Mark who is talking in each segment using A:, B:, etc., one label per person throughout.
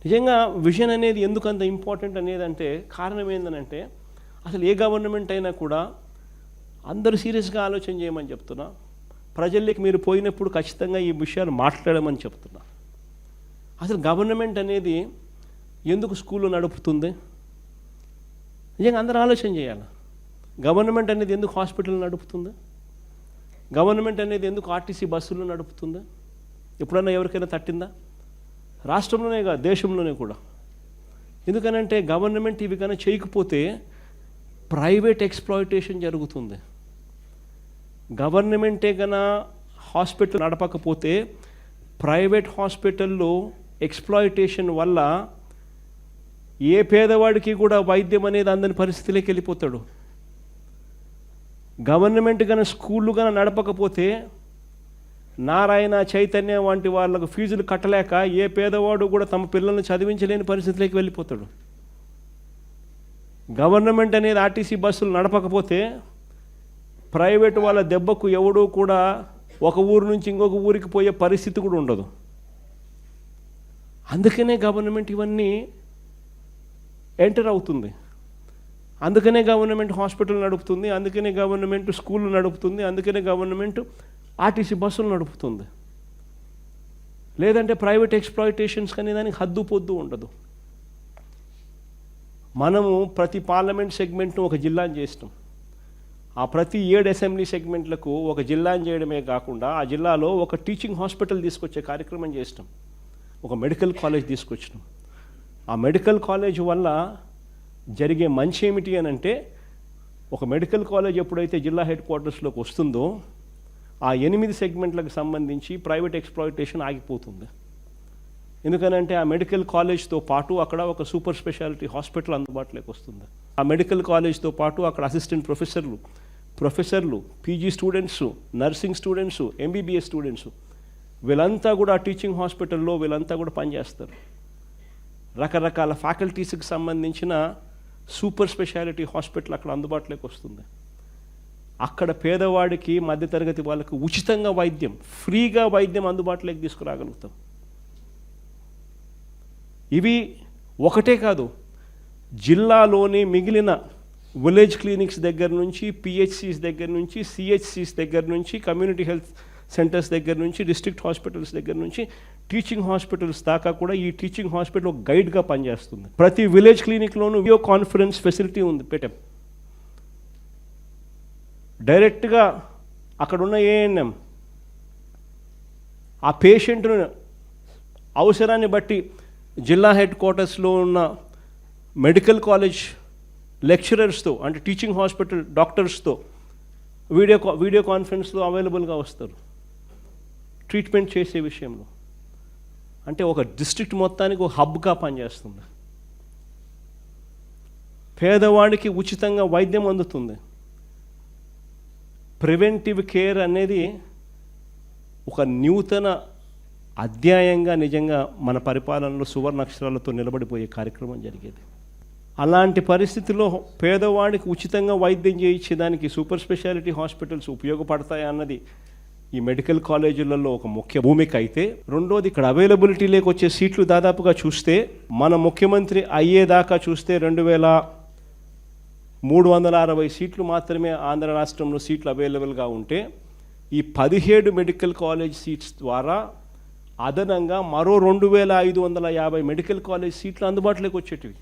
A: నిజంగా విజన్ అనేది ఎందుకు అంత ఇంపార్టెంట్ అనేది అంటే కారణం ఏంటంటే అసలు ఏ గవర్నమెంట్ అయినా కూడా అందరూ సీరియస్గా ఆలోచన చేయమని చెప్తున్నా. ప్రజల్లోకి మీరు పోయినప్పుడు ఖచ్చితంగా ఈ విషయాలు మాట్లాడమని చెప్తున్నా. అసలు గవర్నమెంట్ అనేది ఎందుకు స్కూల్లో నడుపుతుంది? నిజంగా అందరూ ఆలోచన చేయాలి. గవర్నమెంట్ అనేది ఎందుకు హాస్పిటల్ నడుపుతుంది? గవర్నమెంట్ అనేది ఎందుకు ఆర్టీసీ బస్సులు నడుపుతుంది? ఎప్పుడన్నా ఎవరికైనా తట్టిందా? రాష్ట్రంలోనే కాదు, దేశంలోనే కూడా. ఎందుకనంటే గవర్నమెంట్ ఇవి కన్నా చేయకపోతే ప్రైవేట్ ఎక్స్‌ప్లాయిటేషన్ జరుగుతుంది. గవర్నమెంటే కన్నా హాస్పిటల్ నడపకపోతే ప్రైవేట్ హాస్పిటల్లో ఎక్స్‌ప్లాయిటేషన్ వల్ల ఏ పేదవాడికి కూడా వైద్యం అనేది అందని పరిస్థితిలోకి వెళ్ళిపోతాడు. గవర్నమెంట్ కన్నా స్కూళ్ళు కన్నా నడపకపోతే నారాయణ, చైతన్య వంటి వాళ్ళకు ఫీజులు కట్టలేక ఏ పేదవాడు కూడా తమ పిల్లల్ని చదివించలేని పరిస్థితిలోకి వెళ్ళిపోతాడు. గవర్నమెంట్ అనేది ఆర్టీసీ బస్సులు నడపకపోతే ప్రైవేట్ వాళ్ళ దెబ్బకు ఎవడూ కూడా ఒక ఊరు నుంచి ఇంకొక ఊరికి పోయే పరిస్థితి కూడా ఉండదు. అందుకనే గవర్నమెంట్ ఇవన్నీ ఎంటర్ అవుతుంది. అందుకనే గవర్నమెంట్ హాస్పిటల్ నడుపుతుంది, అందుకనే గవర్నమెంట్ స్కూళ్ళు నడుపుతుంది, అందుకనే గవర్నమెంట్ ఆర్టీసీ బస్సులు నడుపుతుంది. లేదంటే ప్రైవేట్ ఎక్స్‌ప్లాయిటేషన్స్ కానీ దానికి హద్దు పొద్దు ఉండదు. మనము ప్రతి పార్లమెంట్ సెగ్మెంట్ను ఒక జిల్లాని చేస్తాం. ఆ ప్రతి 7 అసెంబ్లీ సెగ్మెంట్లకు ఒక జిల్లాని చేయడమే కాకుండా ఆ జిల్లాలో ఒక టీచింగ్ హాస్పిటల్ తీసుకొచ్చే కార్యక్రమం చేస్తాం. ఒక మెడికల్ కాలేజ్ తీసుకొచ్చినాం. ఆ మెడికల్ కాలేజ్ వల్ల జరిగే మంచి ఏమిటి అని అంటే, ఒక మెడికల్ కాలేజ్ ఎప్పుడైతే జిల్లా హెడ్ క్వార్టర్స్లోకి వస్తుందో ఆ 8 సెగ్మెంట్లకు సంబంధించి ప్రైవేట్ ఎక్స్‌ప్లాయిటేషన్ ఆగిపోతుంది. ఎందుకనంటే ఆ మెడికల్ కాలేజ్తో పాటు అక్కడ ఒక సూపర్ స్పెషాలిటీ హాస్పిటల్ అందుబాటులోకి వస్తుంది. ఆ మెడికల్ కాలేజ్తో పాటు అక్కడ అసిస్టెంట్ ప్రొఫెసర్లు, PG students, nursing students, MBBS students వీళ్ళంతా కూడా టీచింగ్ హాస్పిటల్లో వీళ్ళంతా కూడా పనిచేస్తారు. రకరకాల ఫ్యాకల్టీస్కి సంబంధించిన సూపర్ స్పెషాలిటీ హాస్పిటల్ అక్కడ అందుబాటులోకి వస్తుంది. అక్కడ పేదవాడికి, మధ్యతరగతి వాళ్ళకు ఉచితంగా వైద్యం, ఫ్రీగా వైద్యం అందుబాటులోకి తీసుకురాగలుగుతాం. ఇవి ఒకటే కాదు, జిల్లాలోని మిగిలిన విలేజ్ క్లినిక్స్ దగ్గర నుంచి, పిహెచ్సిస్ దగ్గర నుంచి, సిహెచ్సిస్ దగ్గర నుంచి, కమ్యూనిటీ హెల్త్ సెంటర్స్ దగ్గర నుంచి, డిస్ట్రిక్ట్ హాస్పిటల్స్ దగ్గర నుంచి టీచింగ్ హాస్పిటల్స్ దాకా కూడా ఈ టీచింగ్ హాస్పిటల్ ఒక గైడ్గా పనిచేస్తుంది. ప్రతి విలేజ్ క్లినిక్లోనూ వీడియో కాన్ఫరెన్స్ ఫెసిలిటీ ఉంది, పెట్టాం. డైరెక్ట్గా అక్కడున్న ఏఎన్ఎం ఆ పేషెంట్ను అవసరాన్ని బట్టి జిల్లా హెడ్ క్వార్టర్స్లో ఉన్న మెడికల్ కాలేజ్ లెక్చరర్స్తో, అంటే టీచింగ్ హాస్పిటల్ డాక్టర్స్తో వీడియో కాన్ఫరెన్స్లో అవైలబుల్గా వస్తారు ట్రీట్మెంట్ చేసే విషయంలో. అంటే ఒక డిస్ట్రిక్ట్ మొత్తానికి ఒక హబ్గా పనిచేస్తుంది. పేదవాడికి ఉచితంగా వైద్యం అందుతుంది. ప్రివెంటివ్ కేర్ అనేది ఒక నూతన అధ్యాయంగా నిజంగా మన పరిపాలనలో సువర్ణ అక్షరాలతో నిలబడిపోయే కార్యక్రమం జరిగేది. అలాంటి పరిస్థితిలో పేదవాడికి ఉచితంగా వైద్యం చేయించేదానికి సూపర్ స్పెషాలిటీ హాస్పిటల్స్ ఉపయోగపడతాయి అన్నది ఈ మెడికల్ కాలేజీలలో ఒక ముఖ్య భూమిక అయితే, రెండోది ఇక్కడ అవైలబిలిటీలోకి వచ్చే సీట్లు దాదాపుగా చూస్తే మన ముఖ్యమంత్రి అయ్యేదాకా చూస్తే 2360 సీట్లు మాత్రమే ఆంధ్ర రాష్ట్రంలో సీట్లు అవైలబుల్గా ఉంటే, ఈ 17 మెడికల్ కాలేజ్ సీట్స్ ద్వారా అదనంగా మరో 2550 మెడికల్ కాలేజ్ సీట్లు అందుబాటులోకి వచ్చేటివి.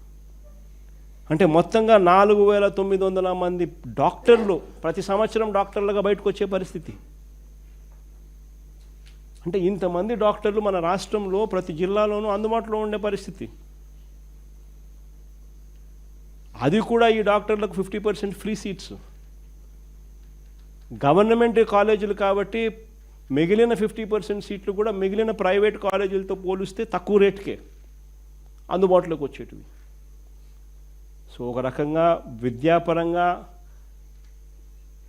A: అంటే మొత్తంగా 4900 మంది డాక్టర్లు ప్రతి సంవత్సరం డాక్టర్లుగా బయటకు వచ్చే పరిస్థితి. అంటే ఇంతమంది డాక్టర్లు మన రాష్ట్రంలో ప్రతి జిల్లాలోనూ అందుబాటులో ఉండే పరిస్థితి. అది కూడా ఈ డాక్టర్లకు 50% ఫ్రీ సీట్స్. గవర్నమెంట్ కాలేజీలు కాబట్టి మిగిలిన 50% సీట్లు కూడా మిగిలిన ప్రైవేట్ కాలేజీలతో పోలిస్తే తక్కువ రేటుకే అందుబాటులోకి వచ్చేటివి. సో ఒక రకంగా విద్యాపరంగా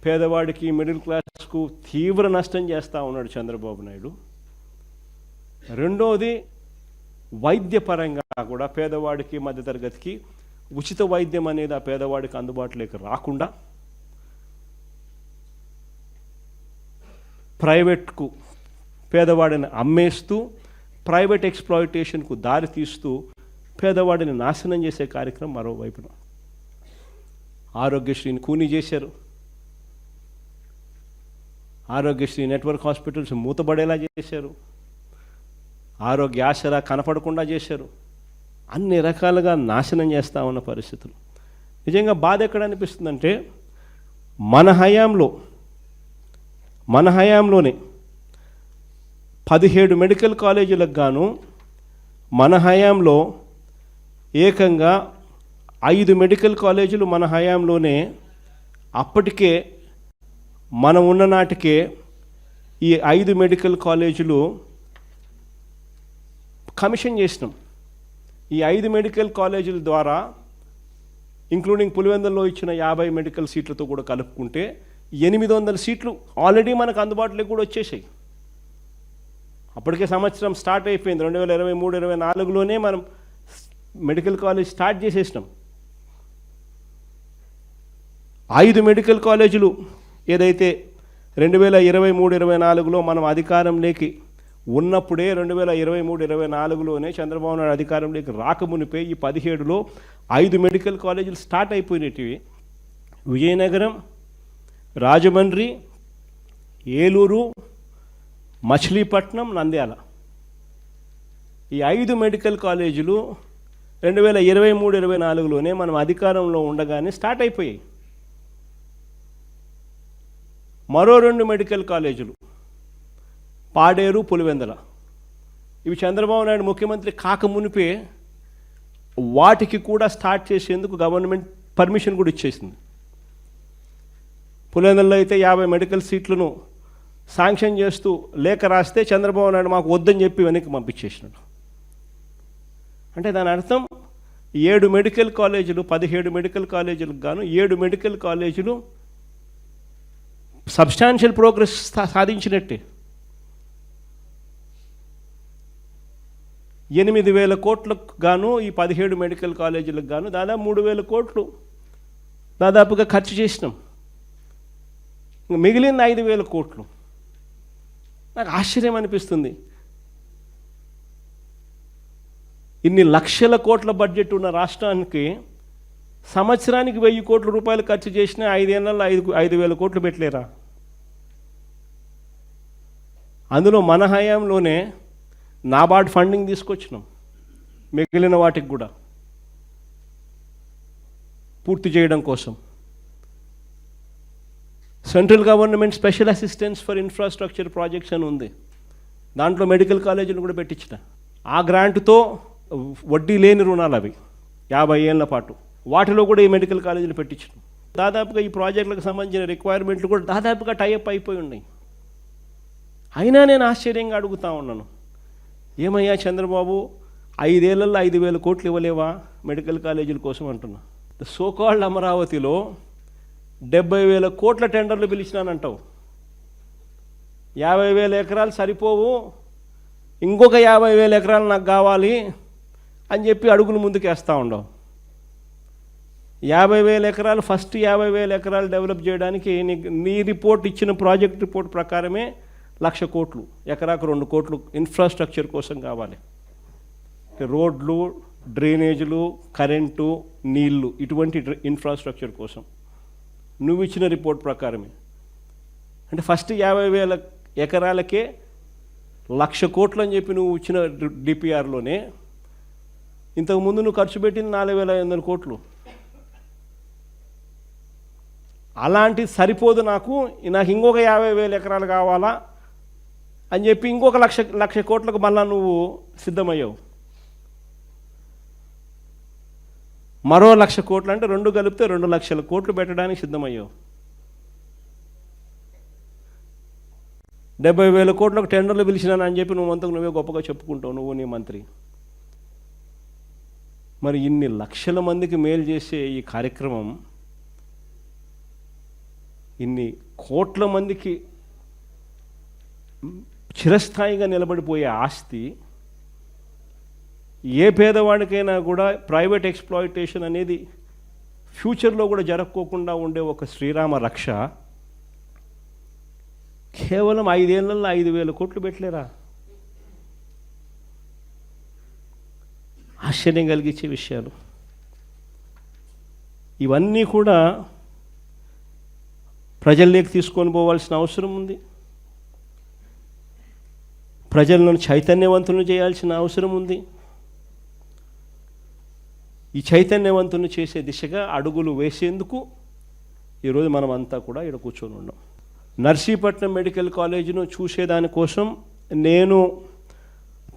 A: పేదవాడికి, మిడిల్ క్లాస్కు తీవ్ర నష్టం చేస్తూ ఉన్నాడు చంద్రబాబు నాయుడు. రెండోది వైద్యపరంగా కూడా పేదవాడికి, మధ్యతరగతికి ఉచిత వైద్యం అనేది ఆ పేదవాడికి అందుబాటులోకి రాకుండా ప్రైవేట్కు పేదవాడిని అమ్మేస్తూ ప్రైవేట్ ఎక్స్‌ప్లాయిటేషన్కు దారి తీస్తూ పేదవాడిని నాశనం చేసే కార్యక్రమం మరోవైపున. ఆరోగ్యశ్రీని కూనీ చేశారు, ఆరోగ్యశ్రీ నెట్వర్క్ హాస్పిటల్స్ మూతబడేలా చేశారు, ఆరోగ్య ఆసరా కనపడకుండా చేశారు, అన్ని రకాలుగా నాశనం చేస్తూ ఉన్న పరిస్థితులు. నిజంగా బాధ ఎక్కడ అనిపిస్తుందంటే మన హయాంలోనే 17 మెడికల్ కాలేజీలకు గాను మన హయాంలో ఏకంగా 5 మెడికల్ కాలేజీలు మన హయాంలోనే అప్పటికే మనం ఉన్న నాటికే ఈ 5 మెడికల్ కాలేజీలు కమిషన్ చేసినాం. ఈ 5 మెడికల్ కాలేజీల ద్వారా ఇంక్లూడింగ్ పులివెందులలో ఇచ్చిన 50 మెడికల్ సీట్లతో కూడా కలుపుకుంటే 800 సీట్లు ఆల్రెడీ మనకు అందుబాటులోకి కూడా వచ్చేసాయి. అప్పటికే సంవత్సరం స్టార్ట్ అయిపోయింది. 2023-24లోనే మనం మెడికల్ కాలేజ్ స్టార్ట్ చేసేసినాం. 5 మెడికల్ కాలేజీలు ఏదైతే 2023-24లో మనం అధికారంలోకి ఉన్నప్పుడే 2023-24లోనే చంద్రబాబు నాయుడు అధికారంలోకి రాకమునిపే ఈ 17లో 5 మెడికల్ కాలేజీలు స్టార్ట్ అయిపోయినవి. విజయనగరం, రాజమండ్రి, ఏలూరు, మచిలీపట్నం, నంద్యాల. ఈ 5 మెడికల్ కాలేజీలు 2023-24లోనే మనం అధికారంలో ఉండగానే స్టార్ట్ అయిపోయాయి. మరో 2 మెడికల్ కాలేజీలు పాడేరు, పులివెందుల. ఇవి చంద్రబాబు నాయుడు ముఖ్యమంత్రి కాకమునిపే వాటికి కూడా స్టార్ట్ చేసేందుకు గవర్నమెంట్ పర్మిషన్ కూడా ఇచ్చేసింది. పులివెందులలో అయితే 50 మెడికల్ సీట్లను శాంక్షన్ చేస్తూ లేఖ రాస్తే చంద్రబాబు నాయుడు మాకు వద్దని చెప్పి వెనక్కి పంపించేసినాడు. అంటే దాని అర్థం 7 మెడికల్ కాలేజీలు 17 మెడికల్ కాలేజీలకు గాను 7 మెడికల్ కాలేజీలు సబ్స్టాన్షియల్ ప్రోగ్రెస్ సాధించినట్టే. 8,000 కోట్లకు గాను ఈ 17 మెడికల్ కాలేజీలకు గాను దాదాపు 3,000 కోట్లు దాదాపుగా ఖర్చు చేసినాం. మిగిలిన 5,000 కోట్లు. నాకు ఆశ్చర్యం అనిపిస్తుంది. ఇన్ని లక్షల కోట్ల బడ్జెట్ ఉన్న రాష్ట్రానికి సంవత్సరానికి 1,000 కోట్ల రూపాయలు ఖర్చు చేసిన 5 ఏళ్లలో 5,000 కోట్లు పెట్టలేరా? అందులో మన హయాంలోనే నాబార్డ్ ఫండింగ్ తీసుకొచ్చినాం మిగిలిన వాటికి కూడా పూర్తి చేయడం కోసం. Central government special assistance for infrastructure projects అని ఉంది. దాంట్లో మెడికల్ కాలేజీలు కూడా పెట్టించిన. ఆ గ్రాంట్తో వడ్డీ లేని రుణాలు అవి 50 ఏళ్ల పాటు, వాటిలో కూడా ఈ మెడికల్ కాలేజీలు పెట్టించినాం. దాదాపుగా ఈ ప్రాజెక్టులకు సంబంధించిన రిక్వైర్మెంట్లు కూడా దాదాపుగా టైఅప్ అయిపోయి ఉన్నాయి. అయినా నేను ఆశ్చర్యంగా అడుగుతా ఉన్నాను, ఏమయ్యా చంద్రబాబు 5 ఏళ్లలో 5,000 కోట్లు ఇవ్వలేవా మెడికల్ కాలేజీల కోసం అంటున్నా. సోకాల్డ్ అమరావతిలో 70,000 కోట్ల టెండర్లు పిలిచినానంటావు. 50,000 ఎకరాలు సరిపోవు, ఇంకొక 50,000 ఎకరాలు నాకు కావాలి అని చెప్పి అడుగులు ముందుకేస్తూ ఉండవు. 50,000 ఎకరాలు ఫస్ట్ 50,000 ఎకరాలు డెవలప్ చేయడానికి నీ రిపోర్ట్ ఇచ్చిన ప్రాజెక్ట్ రిపోర్ట్ ప్రకారమే 1,00,000 కోట్లు, ఎకరాకు 2 కోట్లు ఇన్ఫ్రాస్ట్రక్చర్ కోసం కావాలి. రోడ్లు, డ్రైనేజీలు, కరెంటు, నీళ్లు, ఇటువంటి ఇన్ఫ్రాస్ట్రక్చర్ కోసం నువ్వు ఇచ్చిన రిపోర్ట్ ప్రకారమే. అంటే ఫస్ట్ 50,000 ఎకరాలకే 1,00,000 కోట్లు అని చెప్పి నువ్వు ఇచ్చిన డిపిఆర్లోనే ఇంతకుముందు నువ్వు ఖర్చు పెట్టింది 4,500 కోట్లు. అలాంటిది సరిపోదు, నాకు ఇంకొక 50,000 ఎకరాలు కావాలా అని చెప్పి ఇంకొక 1,00,000 కోట్లకు మళ్ళా నువ్వు సిద్ధమయ్యావు. మరో 1,00,000 కోట్లు అంటే 2 కలిపితే 2,00,000 కోట్లు పెట్టడానికి సిద్ధమయ్యావు. 70,000 కోట్లకు టెండర్లు పిలిచినానని చెప్పి నువ్వు అంతకు నువ్వే గొప్పగా చెప్పుకుంటావు, నువ్వు నీ మంత్రి. మరి ఇన్ని లక్షల మందికి మేలు చేసే ఈ కార్యక్రమం, ఇన్ని కోట్ల మందికి చిరస్థాయిగా నిలబడిపోయే ఆస్తి, ఏ పేదవాడికైనా కూడా ప్రైవేట్ ఎక్స్ప్లాయిటేషన్ అనేది ఫ్యూచర్లో కూడా జరగకోకుండా ఉండే ఒక శ్రీరామ రక్ష కేవలం 5 ఏళ్లలో 5,000 కోట్లు పెట్టలేరా? ఆశ్చర్యం కలిగించే విషయాలు. ఇవన్నీ కూడా ప్రజల్లోకి తీసుకొని పోవాల్సిన అవసరం ఉంది. ప్రజలను చైతన్యవంతులను చేయాల్సిన అవసరం ఉంది. ఈ చైతన్యవంతులను చేసే దిశగా అడుగులు వేసేందుకు ఈరోజు మనం అంతా కూడా ఇక్కడ కూర్చొని ఉన్నాం. నర్సీపట్నం మెడికల్ కాలేజీను చూసేదానికోసం నేను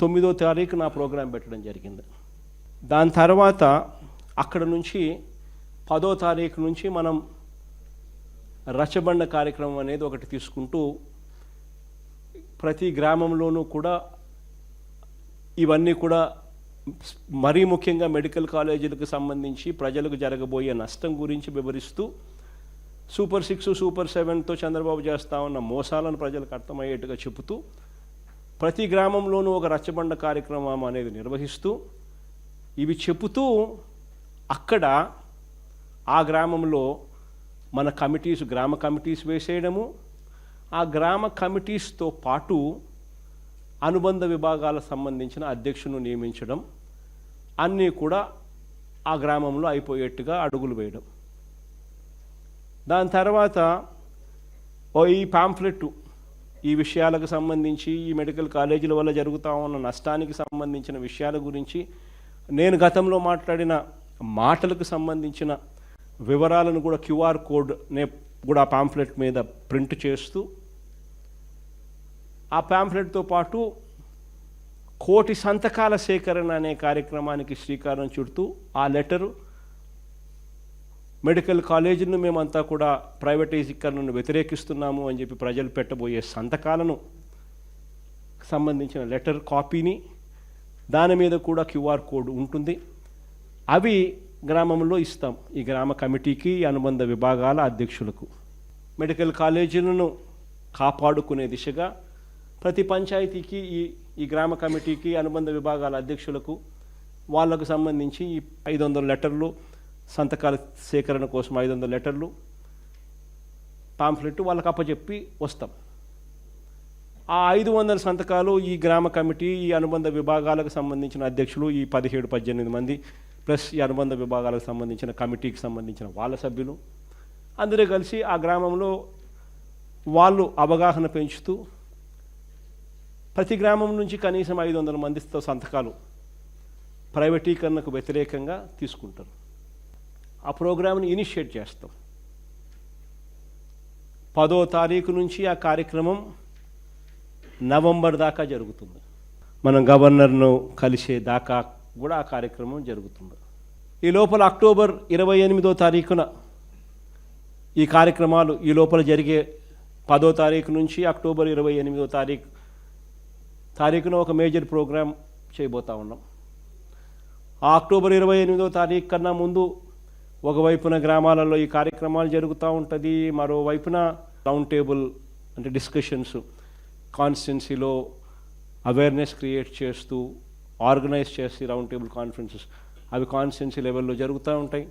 A: 9వ తారీఖు నా ప్రోగ్రాం పెట్టడం జరిగింది. దాని తర్వాత అక్కడ నుంచి 10వ తారీఖు నుంచి మనం రచ్చబండ కార్యక్రమం అనేది ఒకటి తీసుకుంటూ ప్రతి గ్రామంలోనూ కూడా ఇవన్నీ కూడా మరీ ముఖ్యంగా మెడికల్ కాలేజీలకు సంబంధించి ప్రజలకు జరగబోయే నష్టం గురించి వివరిస్తూ సూపర్ 6, సూపర్ 7తో చంద్రబాబు చేస్తూ ఉన్న మోసాలను ప్రజలకు అర్థమయ్యేట్టుగా చెబుతూ ప్రతి గ్రామంలోనూ ఒక రచ్చబండ కార్యక్రమం అనేది నిర్వహిస్తూ ఇవి చెబుతూ అక్కడ ఆ గ్రామంలో మన కమిటీస్, గ్రామ కమిటీస్ వేసేయడము, ఆ గ్రామ కమిటీస్తో పాటు అనుబంధ విభాగాలకు సంబంధించిన అధ్యక్షులను నియమించడం, అన్నీ కూడా ఆ గ్రామంలో అయిపోయేట్టుగా అడుగులు వేయడం. దాని తర్వాత ఈ పాంఫ్లెట్ ఈ విషయాలకు సంబంధించి ఈ మెడికల్ కాలేజీల వల్ల జరుగుతూ ఉన్న నష్టానికి సంబంధించిన విషయాల గురించి నేను గతంలో మాట్లాడిన మాటలకు సంబంధించిన వివరాలను కూడా QR కోడ్నే కూడా పాంఫ్లెట్ మీద ప్రింట్ చేస్తూ ఆ పాంఫ్లెట్తో పాటు 1,000,000 సంతకాల సేకరణ అనే కార్యక్రమానికి శ్రీకారం చుడుతూ ఆ లెటరు మెడికల్ కాలేజీలను మేమంతా కూడా ప్రైవేటైజీకరణను వ్యతిరేకిస్తున్నాము అని చెప్పి ప్రజలు పెట్టబోయే సంతకాలను సంబంధించిన లెటర్ కాపీని, దాని మీద కూడా QR కోడ్ ఉంటుంది. అవి గ్రామంలో ఇస్తాం ఈ గ్రామ కమిటీకి, అనుబంధ విభాగాల అధ్యక్షులకు. మెడికల్ కాలేజీలను కాపాడుకునే దిశగా ప్రతి పంచాయతీకి ఈ గ్రామ కమిటీకి, అనుబంధ విభాగాల అధ్యక్షులకు వాళ్ళకు సంబంధించి 500 లెటర్లు, సంతకాల సేకరణ కోసం 500 లెటర్లు, పాంఫ్లెట్ వాళ్ళకి అప్పచెప్పి వస్తాం. ఆ 500 సంతకాలు ఈ గ్రామ కమిటీ, ఈ అనుబంధ విభాగాలకు సంబంధించిన అధ్యక్షులు, ఈ 17-18 మంది ప్లస్ ఈ అనుబంధ విభాగాలకు సంబంధించిన కమిటీకి సంబంధించిన వాళ్ళ సభ్యులు అందరూ కలిసి ఆ గ్రామంలో వాళ్ళు అవగాహన పెంచుతూ ప్రతి గ్రామం నుంచి కనీసం 500 మందితో సంతకాలు ప్రైవేటీకరణకు వ్యతిరేకంగా తీసుకుంటారు. ఆ ప్రోగ్రామ్ని ఇనిషియేట్ చేస్తాం. 10వ తారీఖు నుంచి ఆ కార్యక్రమం నవంబర్ దాకా జరుగుతుంది. మనం గవర్నర్ను కలిసే దాకా కూడా ఆ కార్యక్రమం జరుగుతుంది. ఈ లోపల అక్టోబర్ 28వ తారీఖున ఈ కార్యక్రమాలు ఈ లోపల జరిగే 10వ తారీఖు నుంచి అక్టోబర్ 28వ తారీఖున ఒక మేజర్ ప్రోగ్రాం చేయబోతా ఉన్నాం. ఆ అక్టోబర్ 28వ తారీఖు కన్నా ముందు ఒకవైపున గ్రామాలలో ఈ కార్యక్రమాలు జరుగుతూ ఉంటుంది, మరోవైపున రౌండ్ టేబుల్ అంటే డిస్కషన్స్, కాన్స్టిట్యున్సీలో అవేర్నెస్ క్రియేట్ చేస్తూ ఆర్గనైజ్ చేసి రౌండ్ టేబుల్ కాన్ఫరెన్సెస్ అవి కాన్స్టిట్యున్సీ లెవెల్లో జరుగుతూ ఉంటాయి.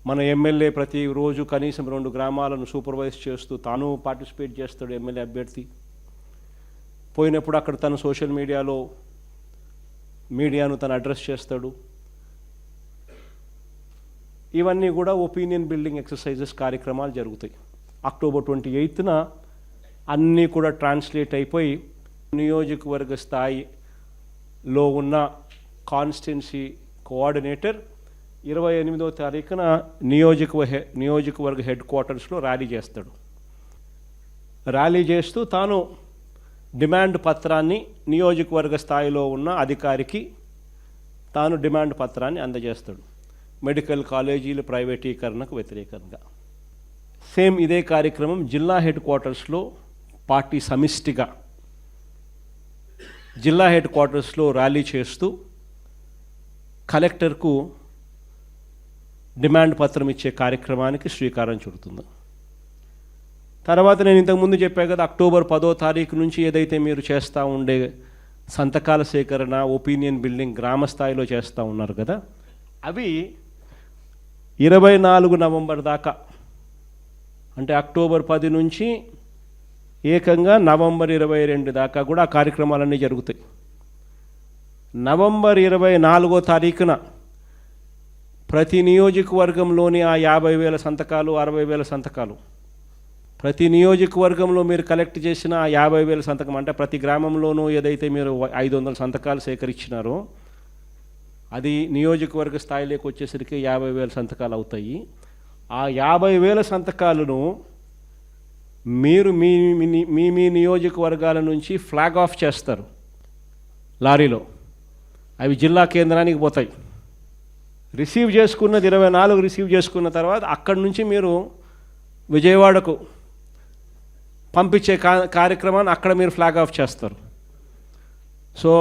A: మన ఎమ్మెల్యే ప్రతిరోజు కనీసం 2 గ్రామాలను సూపర్వైజ్ చేస్తూ తాను పార్టిసిపేట్ చేస్తాడు. ఎమ్మెల్యే అభ్యర్థి పోయినప్పుడు అక్కడ తను సోషల్ మీడియాను తను అడ్రస్ చేస్తాడు. ఇవన్నీ కూడా ఒపీనియన్ బిల్డింగ్ ఎక్సర్సైజెస్ కార్యక్రమాలు జరుగుతాయి. అక్టోబర్ 28న అన్నీ కూడా ట్రాన్స్లేట్ అయిపోయి నియోజకవర్గ స్థాయిలో ఉన్న కాన్స్టిట్యున్సీ కోఆర్డినేటర్ 28వ తారీఖున నియోజకవర్గ హెడ్ క్వార్టర్స్లో ర్యాలీ చేస్తాడు. ర్యాలీ చేస్తూ తాను డిమాండ్ పత్రాన్ని నియోజకవర్గ స్థాయిలో ఉన్న అధికారికి తాను డిమాండ్ పత్రాన్ని అందజేస్తాడు మెడికల్ కాలేజీల ప్రైవేటీకరణకు వ్యతిరేకంగా. సేమ్ ఇదే కార్యక్రమం జిల్లా హెడ్ క్వార్టర్స్లో పార్టీ సమిష్టిగా జిల్లా హెడ్ క్వార్టర్స్లో ర్యాలీ చేస్తూ కలెక్టర్కు డిమాండ్ పత్రం ఇచ్చే కార్యక్రమానికి శ్రీకారం చుడుతుంది. తర్వాత నేను ఇంతకుముందు చెప్పాను కదా, అక్టోబర్ 10వ తారీఖు నుంచి ఏదైతే మీరు చేస్తూ ఉండే సంతకాల సేకరణ, ఒపీనియన్ బిల్డింగ్ గ్రామ స్థాయిలో చేస్తూ ఉన్నారు కదా, అవి 24 నవంబర్ దాకా, అంటే అక్టోబర్ 10 నుంచి ఏకంగా నవంబర్ 22 దాకా కూడా ఆ కార్యక్రమాలన్నీ జరుగుతాయి. నవంబర్ 24వ తారీఖున ప్రతి నియోజకవర్గంలోని ఆ 50,000 సంతకాలు 60,000 సంతకాలు ప్రతి నియోజకవర్గంలో మీరు కలెక్ట్ చేసిన ఆ 50,000 సంతకం అంటే ప్రతి గ్రామంలోనూ ఏదైతే మీరు 500 సంతకాలు సేకరించినారో అది నియోజకవర్గ స్థాయిలోకి వచ్చేసరికి 50,000 సంతకాలు అవుతాయి. ఆ 50,000 సంతకాలను మీరు మీ మీ నియోజకవర్గాల నుంచి ఫ్లాగ్ ఆఫ్ చేస్తారు లారీలో. అవి జిల్లా కేంద్రానికి పోతాయి. రిసీవ్ చేసుకున్నది 24 రిసీవ్ చేసుకున్న తర్వాత అక్కడి నుంచి మీరు విజయవాడకు పంపించే కార్యక్రమాన్ని అక్కడ మీరు ఫ్లాగ్ ఆఫ్ చేస్తారు. సో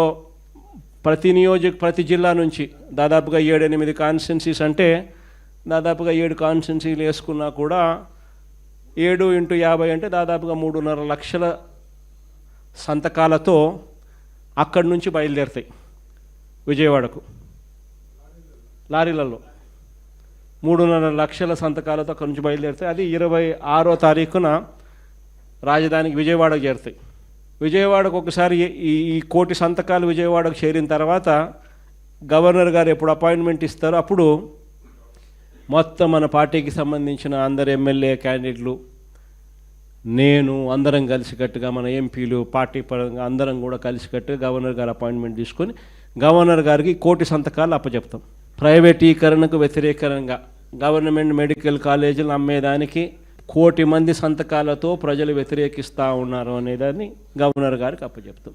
A: ప్రతి జిల్లా నుంచి దాదాపుగా 7-8 కాన్స్టిట్యున్సీస్ అంటే దాదాపుగా 7 కాన్స్టిట్యున్సీలు వేసుకున్నా కూడా 7 × 50 అంటే దాదాపుగా 3.5 లక్షల సంతకాలతో అక్కడి నుంచి బయలుదేరుతాయి విజయవాడకు. లారీలలో 3.5 లక్షల సంతకాలతో అక్కడి నుంచి బయలుదేరుతాయి. అది 26వ తారీఖున రాజధానికి విజయవాడకు చేరుతాయి. విజయవాడకు ఒకసారి ఈ 1 కోటి సంతకాలు విజయవాడకు చేరిన తర్వాత గవర్నర్ గారు ఎప్పుడు అపాయింట్మెంట్ ఇస్తారో అప్పుడు మొత్తం మన పార్టీకి సంబంధించిన అందరు ఎమ్మెల్యే క్యాండిడేట్లు, నేను అందరం కలిసికట్టుగా మన ఎంపీలు పార్టీ పరంగా అందరం కూడా కలిసికట్టుగా గవర్నర్ గారు అపాయింట్మెంట్ తీసుకొని గవర్నర్ గారికి 1 కోటి సంతకాలు అప్పచెప్తాం. ప్రైవేటీకరణకు వ్యతిరేకంగా గవర్నమెంట్ మెడికల్ కాలేజీలు అమ్మేదానికి 1 కోటి మంది సంతకాలతో ప్రజలు వ్యతిరేకిస్తూ ఉన్నారు అనేదాన్ని గవర్నర్ గారికి అప్పచెప్తాం.